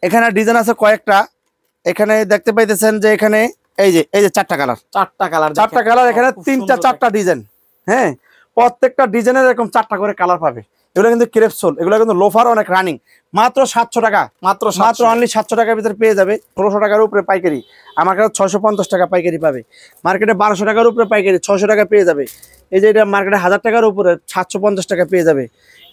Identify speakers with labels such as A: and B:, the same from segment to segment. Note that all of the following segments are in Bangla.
A: এখানে ডিজাইন আছে কয়েকটা। এখানে দেখতে পাইতেছেন যে এখানে এই যে চারটা কালার এখানে তিনটা চারটা ডিজাইন। হ্যাঁ, প্রত্যেকটা ডিজাইনের এরকম চারটা করে কালার পাবে। এগুলো কিন্তু ক্রেপ সোল, এগুলো কিন্তু লোফার অনেক রানিং। মাত্র 700 টাকা, মাত্র অনলি 700 টাকার ভিতরে পেয়ে যাবে। 1600 টাকার উপরে পাইকারি, আমার কাছে 650 টাকা পাইকারি পাবে। মার্কেটে 1200 টাকার উপরে পাইকারি 600 টাকা পেয়ে যাবে। এই যে এটা মার্কেটে 1000 টাকার উপরে 750 টাকা পেয়ে যাবে।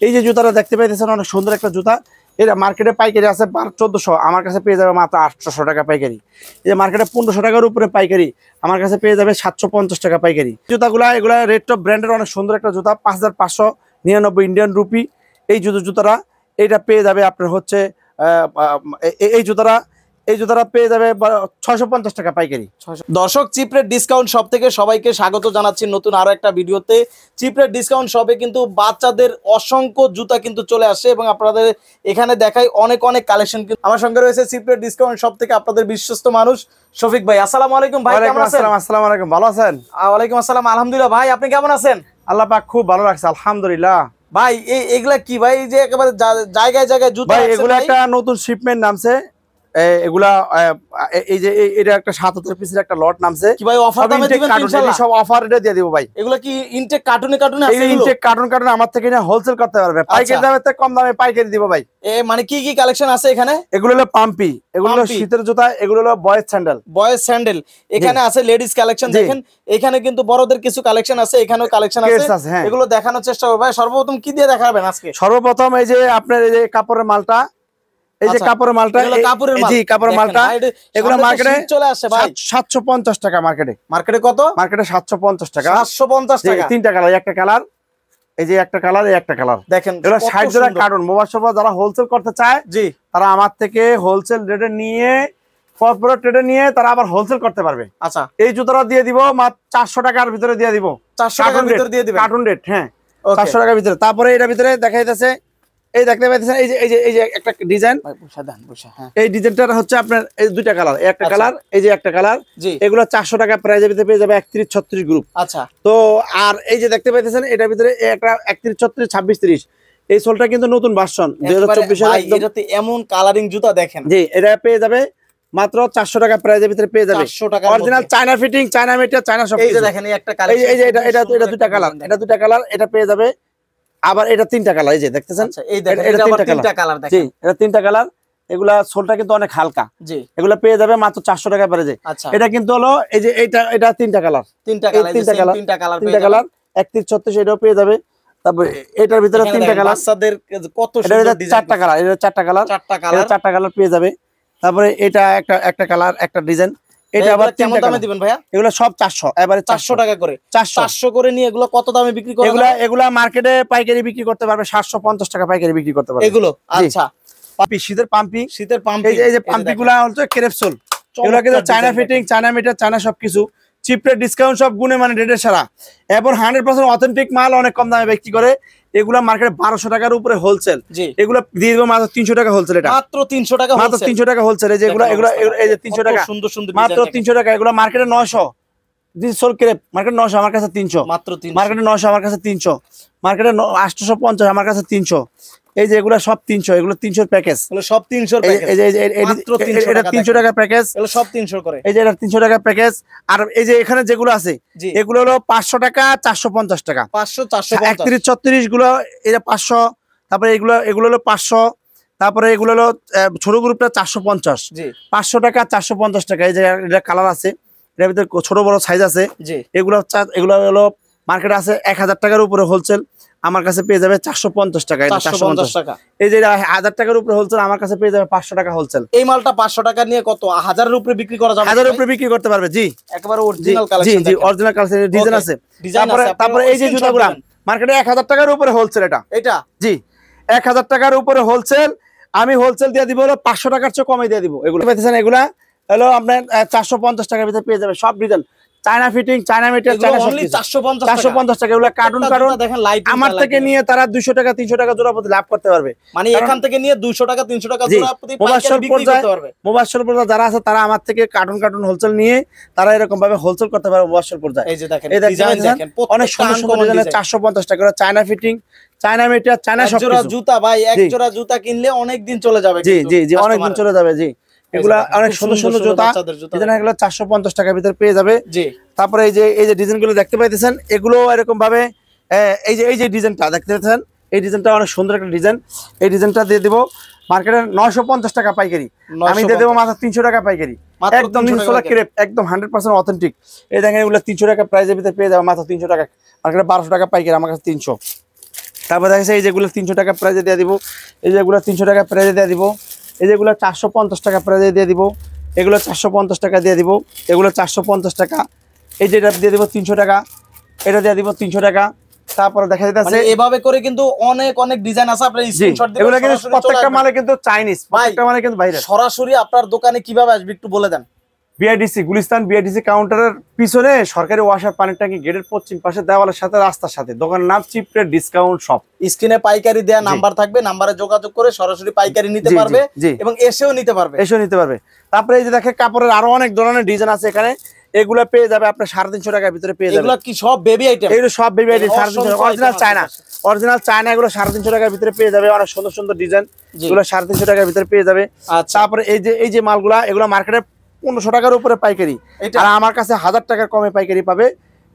A: এই যে জুতাটা দেখতে পাইতেছেন অনেক সুন্দর একটা জুতা, এটা মার্কেটে পাইকারি আছে 1400, আমার কাছে পেয়ে যাবে মাত্র 800 টাকা পাইকারি। এই যে মার্কেটে 1500 টাকার উপরে পাইকারি, আমার কাছে পেয়ে যাবে 750 টাকা পাইকারি। জুতাগুলা এগুলা রেড টপ ব্র্যান্ডের অনেক সুন্দর একটা জুতা, 5599 ইন্ডিয়ান রুপি। এই জুতাটা এইটা পেয়ে যাবে আপনার হচ্ছে এই জুতাটা পেয়ে যাবে 650 টাকা পাইকারি।
B: দর্শক, চিপ রেট ডিসকাউন্ট শপ থেকে সবাইকে স্বাগত জানাচ্ছি নতুন আরো একটা ভিডিওতে। চিপ রেট ডিসকাউন্ট শপে কিন্তু বাচ্চাদের অসংখ্য জুতা কিন্তু চলে আসে এবং আপনাদের এখানে দেখাই অনেক অনেক কালেকশন। আমার সঙ্গে রয়েছে চিপ রেট ডিসকাউন্ট শপ থেকে আপনাদের বিশ্বস্ত মানুষ শফিক ভাই। আসসালামু আলাইকুম ভাই, কেমন আছেন?
A: আসসালামু আলাইকুম, ভালো আছেন?
B: ওয়ালাইকুম আসসালাম, আলহামদুলিল্লাহ। ভাই আপনি কেমন আছেন?
A: আল্লাহ পাক খুব ভালো রাখছে, আলহামদুলিল্লাহ।
B: ভাই এগুলা কি ভাই, যে একেবারে জায়গায় জায়গায় জুতা?
A: ভাই এগুলা একটা নতুন শিপমেন্ট নামছে। এগুলা এই যে এটা একটা 7000 পিসের একটা লট নামছে।
B: কি ভাই অফার দামে দিবেন ইনশাআল্লাহ?
A: সব অফার রেটে দিয়ে দিব ভাই।
B: এগুলা কি ইনটেক কার্টুনে আছে?
A: এই ইনটেক কার্টুন আমার থেকে না হোলসেল করতে পারবে, পাইকারি দামে থেকে কম দামে পাইকারি দিব ভাই।
B: মানে কি কি কালেকশন আছে এখানে?
A: এগুলো হলো পাম্পি, এগুলো হলো শীতের জুতা, এগুলো হলো বয়েজ স্যান্ডেল।
B: এখানে আছে লেডিস কালেকশন, দেখেন এখানে কিন্তু বড়দের কিছু কালেকশন আছে, এখানেও কালেকশন আছে। এগুলো দেখানোর চেষ্টা করব ভাই। সর্বপ্রথম কি দিয়ে দেখাবেন আজকে?
A: সর্বপ্রথম এই যে আপনার এই যে কাপড়ের মালটা, এই যে কাপড়ের মালটা, জি কাপড়ের মালটা, এগুলো মার্কেটে চলে আসে ভাই 750 টাকা। মার্কেটে কত? মার্কেটে 750 টাকা।
B: 750 টাকা।
A: তিনটা কালার, একটা কালার, এই যে একটা কালার, এই একটা কালার।
B: দেখেন
A: এগুলো 60 জোড়া কার্টুন। মোবাইল যারা হোলসেল করতে চায়, জি তারা আমার থেকে হোলসেল রেটে নিয়ে, কর্পোরেট রেটে নিয়ে তারা আবার হোলসেল করতে পারবে।
B: আচ্ছা,
A: এই জুতোটা দিয়ে দিব মাত্র 400 টাকার ভিতরে দিয়ে দিব।
B: 400 টাকার ভিতরে দিয়ে দিবেন
A: কার্টুন রেট। হ্যাঁ, 400 টাকার ভিতরে। তারপরে এটার ভিতরে দেখাইতেছে, এই দেখতে পাচ্ছেন এই যে একটা ডিজাইন। এই ডিজাইনটা হচ্ছে আপনার এই দুইটা কালার, একটা কালার, এই যে একটা কালার। এগুলো 400 টাকা প্রাইজের ভিতরে পেয়ে যাবে 31-36 গ্রুপ।
B: আচ্ছা,
A: তো আর এই যে দেখতে পাচ্ছেন এটার ভিতরে একটা 31-36, 26-30, এই সোলটা কিন্তু নতুন ভার্সন 2024 এর।
B: এটাতে এমন কালারিং জুতা দেখেন।
A: জি, এটা পেয়ে যাবে মাত্র 400 টাকা প্রাইজের ভিতরে পেয়ে যাবে। Original China fitting, China material, China সব।
B: এই যে দেখেন এই একটা কালার,
A: এই যে এটা দুইটা কালার, এটা দুইটা কালার, এটা পেয়ে যাবে। আবার এটা তিনটা কালার, এই যে দেখতেছেন
B: এটা আবার তিনটা কালার দেখেন।
A: জি, এটা তিনটা কালার। এগুলা সোলটা কিন্তু অনেক হালকা।
B: জি,
A: এগুলা পেয়ে যাবে মাত্র 400 টাকা প্রাইজে। এটা কিন্তু হলো এই যে এটা তিনটা কালার, তিনটা কালার 31-36, এটাও পেয়ে যাবে। তারপর এটার ভিতরে তিনটা কালার, বাচ্চাদের কত সুন্দর ডিজাইন। চারটা কালার, এটা চারটা কালার পেয়ে যাবে। তারপরে এটা একটা কালার, একটা ডিজাইন। এটা আবার কেমন দামে দিবেন ভাইয়া? এগুলো সব 400, এবারে 400
B: টাকা করে। 400 করে নিয়ে এগুলো কত দামে বিক্রি করে?
A: এগুলা মার্কেটে পাইকারি বিক্রি করতে পারবে 750 টাকা পাইকারি বিক্রি করতে পারবে
B: এগুলো। আচ্ছা,
A: শীতের পাম্পি,
B: এই
A: যে পাম্পি গুলা হচ্ছে ক্রেপ সোল। এগুলো কিন্তু China fitting, China metre, China সবকিছু। চিপ রেট ডিসকাউন্ট সব গুণে মানে রেটের সারা, এবং 100% অথেন্টিক মাল অনেক কম দামে বিক্রি করে। এগুলা মার্কেটে 1200 টাকার উপরে হোলসেল। এগুলো দিয়ে দেবো মাত্র 300 টাকা হোলসেল। এটা
B: মাত্র 300 টাকা,
A: মাত্র 300 টাকা হোলসেল। এই যে এগুলো এই যে 300 টাকা,
B: সুন্দর সুন্দর
A: মাত্র 300 টাকা। এগুলো মার্কেটে 900, সোল ক্রেপ মার্কেট 900, আমার কাছে 300 মাত্র। মার্কেটে 900, আমার কাছে 300। মার্কেটে 850, আমার কাছে 300। এই যে এগুলো সব 300, এগুলো 300 প্যাকেজ,
B: সব 300 প্যাকেজ।
A: এই যে এটা 300 টাকা প্যাকেজ,
B: এগুলো সব 300 করে।
A: এই যে এটা 300 টাকা প্যাকেজ। আর এই যে এখানে যেগুলো আছে এগুলো হলো 500 টাকা, 450 টাকা,
B: 500, 450,
A: 31-36 গুলো এটা 500। তারপরে এগুলো হলো 500। তারপরে এগুলো হলো ছোট গ্রুপটা 450, 500 টাকা, 450 টাকা। এই যে এটা কালার আছে, এর ভিতরে ছোট বড় সাইজ আছে। এগুলো হলো মার্কেটে আছে 1000 টাকার উপরে হোলসেল, আমার কাছে পেয়ে যাবে 450 টাকা।
B: 450 টাকা।
A: এই যে 1000 টাকার উপরে হোলসেল, আমার কাছে পেয়ে যাবে 500 টাকা হোলসেল।
B: এই মালটা 500 টাকা নিয়ে কত 1000 এর উপরে বিক্রি করা যাবে?
A: 1000 এর উপরে বিক্রি করতে পারবে। জি,
B: একেবারে অরিজিনাল কালেকশন।
A: জি, অরিজিনাল কালেকশন, ডিজাইন আছে। তারপরে এই যে জুতাগুলো মার্কেটে 1000 টাকার উপরে হোলসেল। এটা জি 1000 টাকার উপরে হোলসেল। আমি হোলসেল দিয়ে দিব হলো 500 টাকার চেয়ে কমে দিয়ে দিব। এগুলো পেয়েছেন, এগুলা হলো আপনার 450 টাকার ভিতরে পেয়ে যাবে। সব design, China fitting, China material, China সব 450 টাকা। এগুলো কার্টুন দেখেন, আমার থেকে নিয়ে তারা 200 টাকা 300 টাকা জোড়া প্রতি লাভ করতে পারবে।
B: মানে এখান থেকে নিয়ে 200 টাকা 300 টাকা জোড়া প্রতি পাইকারি বিক্রি করতে পারবে।
A: মোবাইল পর্যায়ে যারা আছে তারা আমার থেকে কার্টুন হোলসেল নিয়ে তারা এরকম ভাবে হোলসেল করতে পারবে মোবাইল পর্যায়ে।
B: এই যে দেখেন ডিজাইন দেখেন,
A: অনেক সুন্দর সুন্দর ডিজাইন। 450 টাকা China fitting, China metre, China
B: এক জোড়া জুতা ভাই, এক জোড়া জুতা কিনলে অনেক দিন চলে যাবে।
A: জি জি জি, অনেক দিন চলে যাবে। জি, এগুলা অনেক সুন্দর সুন্দর জুতা, এগুলো 450 টাকার ভিতরে পেয়ে যাবে।
B: জি,
A: তারপরে এই যে ডিজাইন গুলো দেখতে পাইতেছেন, এগুলো এরকম ভাবে এই যে ডিজাইনটা দেখতে পাচ্ছেন, এই ডিজাইনটা অনেক সুন্দর একটা ডিজাইন। এই ডিজাইনটা দিয়ে দিব মার্কেটে 950 টাকা পাইকারি, আমি দিয়ে দেবো মাত্র 300 টাকা পাইকারি। একদম নিউসোলা ক্রেপ, একদম 100% অথেন্টিক। এই দেখেন এগুলো 300 টাকা প্রাইসের ভিতরে পেয়ে যাবে মাত্র 300 টাকা, মার্কেটে 1200 টাকা পাইকারি, আমার কাছে 300। তারপর দেখেছে এই যেগুলো 300 টাকা প্রাইজে দিয়ে দিব, এই যেগুলো 300 টাকা প্রাইজে দিয়ে দিব, এই যেগুলো 450 টাকা প্রাইজে দিয়ে দিব, এগুলো 450 টাকা দিয়ে দিব, এগুলো 450 টাকা, এই যেটা দিয়ে দিব 300 টাকা, এটা দিয়ে দিব 300 টাকা। তারপরে দেখা যাচ্ছে
B: এভাবে করে কিন্তু অনেক অনেক ডিজাইন আছে, আপনি স্ক্রিনশট দিবেন।
A: এগুলো কিন্তু প্রত্যেকটা মালে কিন্তু চাইনিজ, প্রত্যেকটা মালে কিন্তু বাইরে।
B: সরাসরি আপনার দোকানে কিভাবে আসবে একটু বলে দেন।
A: বিআইডিসি গুলিস্তান বিআইডিসি কাউন্টারের পিছনে সরকারি ওয়াসার পানির ট্যাঙ্কি গেটের পশ্চিম পাশে দেওয়ালের সাথে রাস্তার সাথে দোকানের নাম চিপ রেট ডিসকাউন্ট শপ।
B: স্ক্রিনে পাইকারি দেয়া নাম্বার থাকবে, নাম্বারে যোগাযোগ করে সরাসরি পাইকারি নিতে পারবে এবং এসেও নিতে পারবে,
A: তারপরে এই যে দেখে কাপড়ের আরো অনেক ধরনের ডিজাইন আছে এখানে, এগুলো পেয়ে যাবে আপনার 350 টাকার ভিতরে পেয়ে যাবে।
B: এগুলো কি সব বেবি আইটেম?
A: এগুলো সব বেবি আইটেম, 350 অরিজিনাল চায়না, এগুলো 350 টাকার ভিতরে পেয়ে যাবে। অনেক সুন্দর সুন্দর ডিজাইন, এগুলো 350 টাকার ভিতরে পেয়ে যাবে। তারপরে এই যে মালগুলা, এগুলো মার্কেটে 1500 টাকার উপরে পাইকারি, আর আমার কাছে 1000 টাকার কমে পাইকারি পাবে।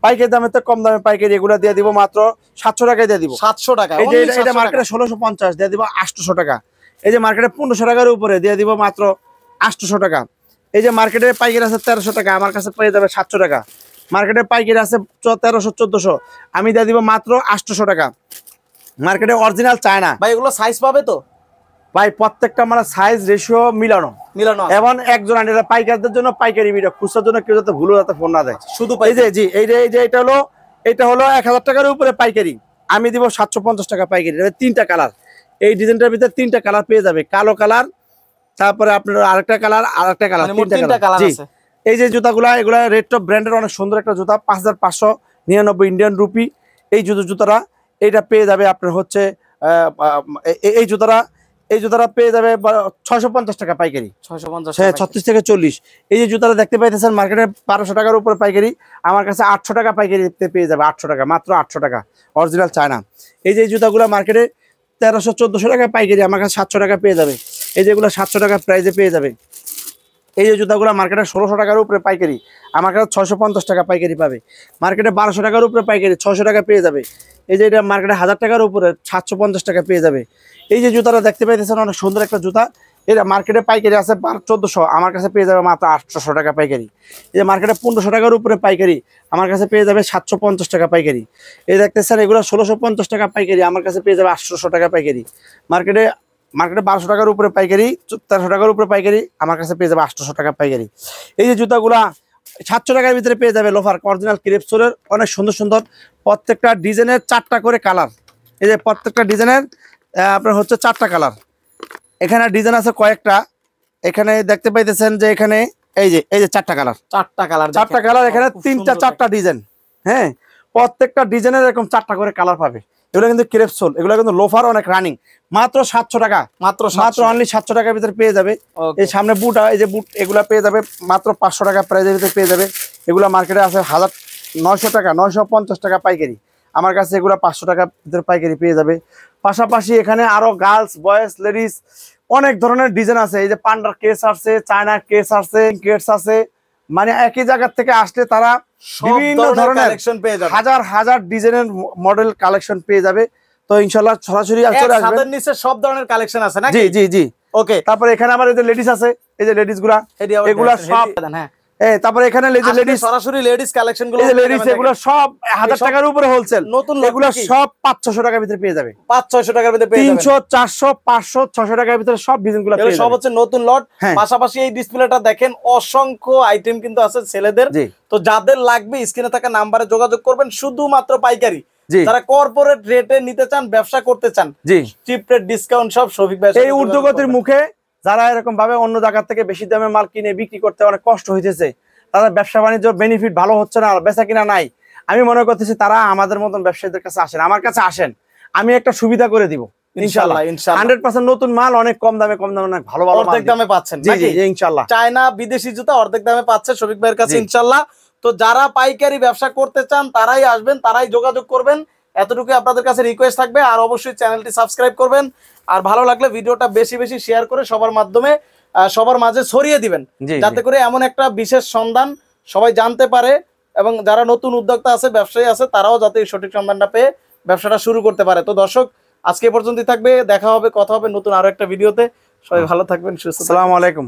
A: পাইকারি দামে তো কম দামে পাইকারি, এগুলো দিয়ে দিব মাত্র 700 টাকায় দিয়ে দিব।
B: 700 টাকা।
A: এই যে এটা মার্কেটে 1650 দিয়ে দিব 800 টাকা। এই যে মার্কেটে 1500 টাকার উপরে দিয়ে দিব মাত্র 800 টাকা। এই যে মার্কেটে পাইকারি আছে 1300 টাকা, আমার কাছে পেয়ে যাবে 700 টাকা। মার্কেটে পাইকারি আছে 1300 1400, আমি দিয়ে দিব মাত্র 800 টাকা। মার্কেটে অরিজিনাল চায়না
B: ভাই, এগুলো সাইজ পাবে তো
A: ভাই? প্রত্যেকটা মানে সাইজ রেশিও মিলানো এবং একজন আনলে পাইকারদের জন্য পাইকারি ভিডিও, খুচরার জন্য কেউ যাতে ভুল যাতে ফোন না দেয় শুধু। এই যে জি, এই যে এটা হলো 1000 টাকার উপরে পাইকারি, আমি দিব 750 টাকা পাইকারি। তিনটা কালার, এই ডিজাইনটার ভিতরে তিনটা কালার পেয়ে যাবে, কালো কালার, তারপরে আপনার আরেকটা কালার, তিনটা কালার। জি, এই যে জুতাগুলা, এগুলা রেড টপ ব্র্যান্ডের অনেক সুন্দর একটা জুতা, 5599 ইন্ডিয়ান রুপি। এই জুতাটা এইটা পেয়ে যাবে আপনার হচ্ছে এই জুতাটা পেয়ে যাবে 650 টাকা পাইকারি, 36 থেকে 40। এই যে জুতাটা দেখতে পাইতেছেন মার্কেটে 1200 টাকার উপরে পাইকারি, আমার কাছে 800 টাকা পাইকারি পেয়ে যাবে। 800 টাকা, মাত্র 800 টাকা, অরিজিনাল চায়না। এই যে জুতাগুলো মার্কেটে 1300-1400 টাকা পাইকারি, আমার কাছে 700 টাকা পেয়ে যাবে। এই যেগুলো 700 টাকা প্রাইসে পেয়ে যাবে। এই যে জুতাগুলো মার্কেটে 1600 টাকার উপরে পাইকারি, আমার কাছে 650 টাকা পাইকারি পাবে। মার্কেটে 1200 টাকার উপরে পাইকারি 600 টাকা পেয়ে যাবে। এই যে এটা মার্কেটে 1000 টাকার উপরে 750 টাকা পেয়ে যাবে। এই যে জুতাটা দেখতে পাইতেছেন অনেক সুন্দর একটা জুতা, এটা মার্কেটে পাইকারি আছে 1400, আমার কাছে পেয়ে যাবে মাত্র 800 টাকা পাইকারি। এই যে মার্কেটে 1500 টাকার উপরে পাইকারি, আমার কাছে পেয়ে যাবে 750 টাকা পাইকারি। এই দেখতেছেন এগুলো 1650 টাকা পাইকারি, আমার কাছে পেয়ে যাবে 800 টাকা পাইকারি। মার্কেটে 1200 টাকার উপরে পাইকারি, 1300 টাকার উপরে পাইকারি, আমার কাছে পেয়ে যাবে 800 টাকা পাইকারি। এই যে জুতাগুলা 700 টাকার ভিতরে পেয়ে যাবে, লোফার অরিজিনাল ক্রেপসোলের, অনেক সুন্দর সুন্দর, প্রত্যেকটা ডিজাইনের 4টা করে কালার। এই যে প্রত্যেকটা ডিজাইনের আপনার হচ্ছে 4টা কালার, এখানে ডিজাইন আছে কয়েকটা। এখানে দেখতে পাইতেছেন যে এখানে এই যে 4টা কালার, 4টা কালার, এখানে 3টা 4টা ডিজাইন। হ্যাঁ, প্রত্যেকটা ডিজাইনের এরকম 4টা করে কালার পাবে। এগুলো কিন্তু ক্রেপসোল, এগুলো কিন্তু লোফার, অনেক রানিং, মাত্র 700 টাকা, মাত্র অনলি 700 টাকার ভিতরে পেয়ে যাবে। এই সামনে বুট, এই যে বুট, এগুলা পেয়ে যাবে মাত্র 500 টাকা প্রাইসের ভিতরে পেয়ে যাবে। এগুলা মার্কেটে আছে 1900 টাকা, 950 টাকা পাইকারি, আমার কাছে এগুলা 500 টাকার ভিতরে পাইকারি পেয়ে যাবে। পাশাপাশি এখানে আরো গার্লস, বয়েজ, লেডিস অনেক ধরনের ডিজাইন আছে। এই যে পান্ডার কেস আছে, চায়না কেস আছে, কেটস আছে, মানে একই জায়গা থেকে আসলে তারা বিভিন্ন ধরনের হাজার হাজার ডিজাইনের মডেল কালেকশন পেয়ে যাবে। তো ইনশাআল্লাহ সরাসরি চলে আসবেন, ছাদের নিচে সব ধরনের কালেকশন আছে নাকি? জি জি জি, ওকে। তারপরে এখানে আমার এই যে লেডিস আছে, এই যে লেডিস গুলা, এগুলা সব, হ্যাঁ। তারপরে এখানে লেডিস, সরাসরি লেডিস কালেকশন গুলো, লেডিস এগুলো সব 1000 টাকার উপরে হোলসেল, নতুন এগুলো সব 500-600 টাকার ভিতরে পেয়ে যাবে, 500-600 টাকার ভিতরে পেয়ে যাবে, 300, 400, 500, 600 টাকার ভিতরে সব ডিজাইনগুলো পেয়ে যাবে, সব হচ্ছে নতুন লট। পাশাপাশি এই ডিসপ্লেটা দেখেন, অসংখ্য আইটেম কিন্তু আছে ছেলেদের। তো যাদের লাগবে স্ক্রিনে থাকা নম্বরে যোগাযোগ করবেন, শুধুমাত্র পাইকারি। যারা কর্পোরেট রেটে নিতে চান, ব্যবসা করতে চান, চিপ রেট ডিসকাউন্ট সব শফিক ভাই। এই ঊর্ধ্বগতির মুখে যারা এরকম ভাবে অন্য জায়গা থেকে বেশি দামে মাল কিনে বিক্রি করতে অনেক কষ্ট হইতেছে, তাদের ব্যবসা বাণিজ্য বেনিফিট ভালো হচ্ছে না, বেচা কিনা নাই, আমি মনে করতেছি তারা আমাদের মতন ব্যবসায়ীদের কাছে আসেন, আমার কাছে আসেন, আমি একটা সুবিধা করে দিব ইনশাআল্লাহ। 100% নতুন মাল, অনেক কম দামে অনেক ভালো ভালো অর্ধেক দামে পাচ্ছেন। জি জি ইনশাআল্লাহ, চায়না বিদেশি জুতা অর্ধেক দামে পাচ্ছে শফিক ভাইয়ের কাছে ইনশাআল্লাহ। তো যারা পাইকারি ব্যবসা করতে চান তারাই আসবেন, তারাই যোগাযোগ করবেন।
B: এতটুকু আপনাদের কাছে রিকোয়েস্ট থাকবে। আর অবশ্যই চ্যানেলটি সাবস্ক্রাইব করবেন, আর ভালো লাগলে ভিডিওটা বেশি বেশি শেয়ার করে সবার মাঝে ছড়িয়ে দিবেন, যাতে করে এমন একটা বিশেষ সন্ধান সবাই জানতে পারে, এবং যারা নতুন উদ্যোক্তা আছে, ব্যবসায়ী আছে, তারাও যাতে এই সঠিক সন্ধানটা পেয়ে ব্যবসাটা শুরু করতে পারে। তো দর্শক, আজকে পর্যন্তই থাকবে, দেখা হবে, কথা হবে নতুন আরো একটা ভিডিওতে। সবাই ভালো থাকবেন, সুস্থ থাকবেন।
A: আসসালামু আলাইকুম।